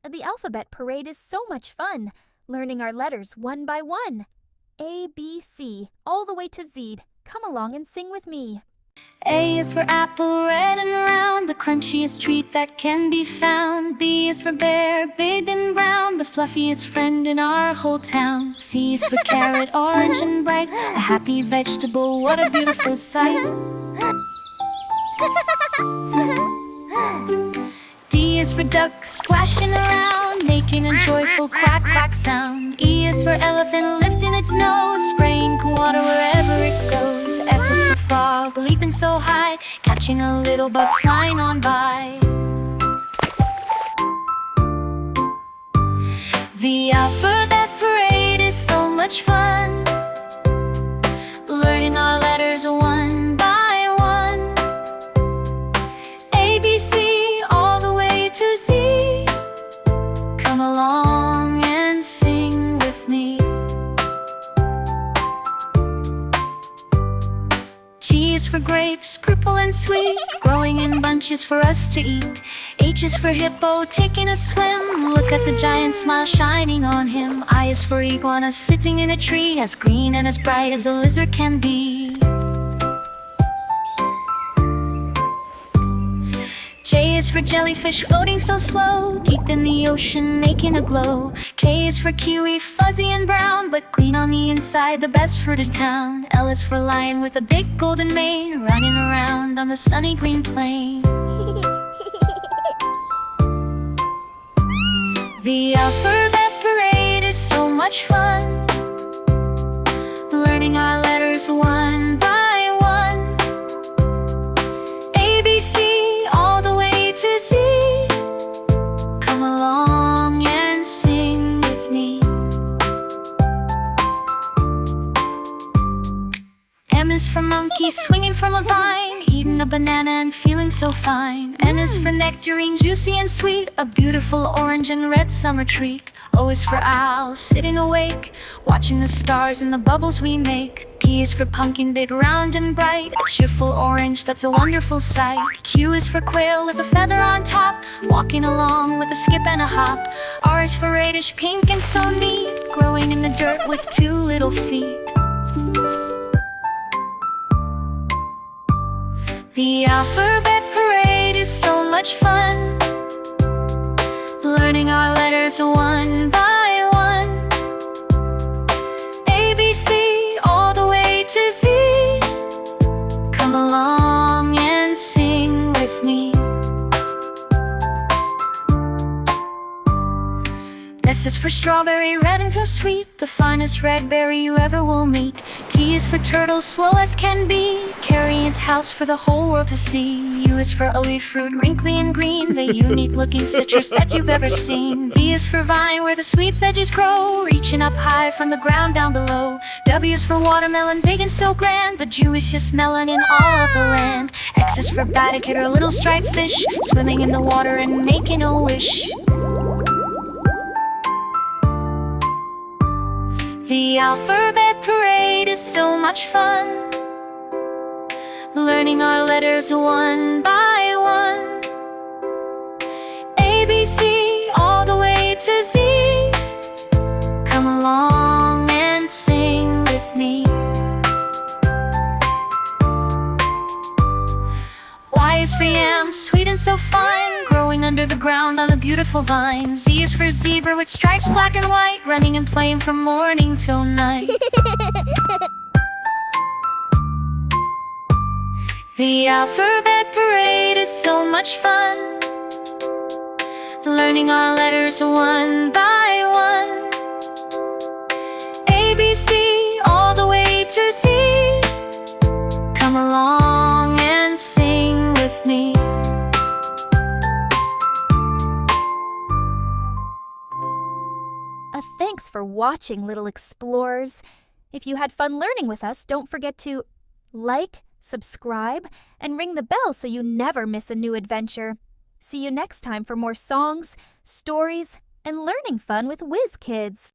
The alphabet parade is so much fun, learning our letters one by one. A, B, C, all the way to Z. Come along and sing with me. A is for apple, red and round, the crunchiest treat that can be found. B is for bear, big and brown, the fluffiest friend in our whole town. C is for carrot, orange and bright, a happy vegetable, what a beautiful sight. D is for duck, splashing around, making a joyful quack quack sound. E is for elephant, lifting its nose, spraying cool water wherever it goes. F is for frog, leaping so high, catching a little bug flying on by. The alphabet parade is so much fun, learning our letters one by one. A, B, C, all the way to Z. Come along and sing with me. G is for grapes, purple and sweet, growing in bunches for us to eat. H is for hippo, taking a swim, look at the giant smile shining on him. I is for iguana, sitting in a tree, as green and as bright as a lizard can be. J is for jellyfish, floating so slow, deep in the ocean, making a glow. K is for kiwi, fuzzy and brown, but green on the inside, the best fruit of town. L is for lion with a big golden mane, running around on the sunny green plain. The alphabet parade is so much fun, learning our letters one by one. A, B, C, all the way to Z. Come along and sing with me. M is for monkey, swinging from a vine, eating a banana and feeling so fine. N is for nectarine, juicy and sweet, a beautiful orange and red summer treat. O is for owl, sitting awake, watching the stars and the bubbles we make. P is for pumpkin, big, round and bright, a cheerful orange that's a wonderful sight. Q is for quail with a feather on top, walking along with a skip and a hop. R is for radish, pink and so neat, growing in the dirt with two little feet. The alphabet parade is so much fun, learning our letters one by one. A, B, C, all the way to Z. Come along and sing with me. S is for strawberry, red and so sweet, the finest red berry you ever will meet. T is for turtle, slow as can be, carrying its house for the whole world to see. U is for olive fruit, wrinkly and green, the unique looking citrus that you've ever seen. V is for vine, where the sweet veggies grow, reaching up high from the ground down below. W is for watermelon, big and so grand, the juiciest melon in all of the land. X is for badger, a little striped fish, swimming in the water and making a wish. The alphabet parade is so much fun, learning our letters one by one. A, B, C, all the way to Z. Come along and sing with me. Y is for yam, sweet and so fine, growing under the ground on a beautiful vine. Z is for zebra with stripes black and white, running and playing from morning till night. The alphabet parade is so much fun, learning our letters one by one. A, B, C, all the way to Z. Come along and sing with me. Thanks for watching, little explorers. If you had fun learning with us, don't forget to like, subscribe, and ring the bell so you never miss a new adventure. See you next time for more songs, stories, and learning fun with Whiz Kids.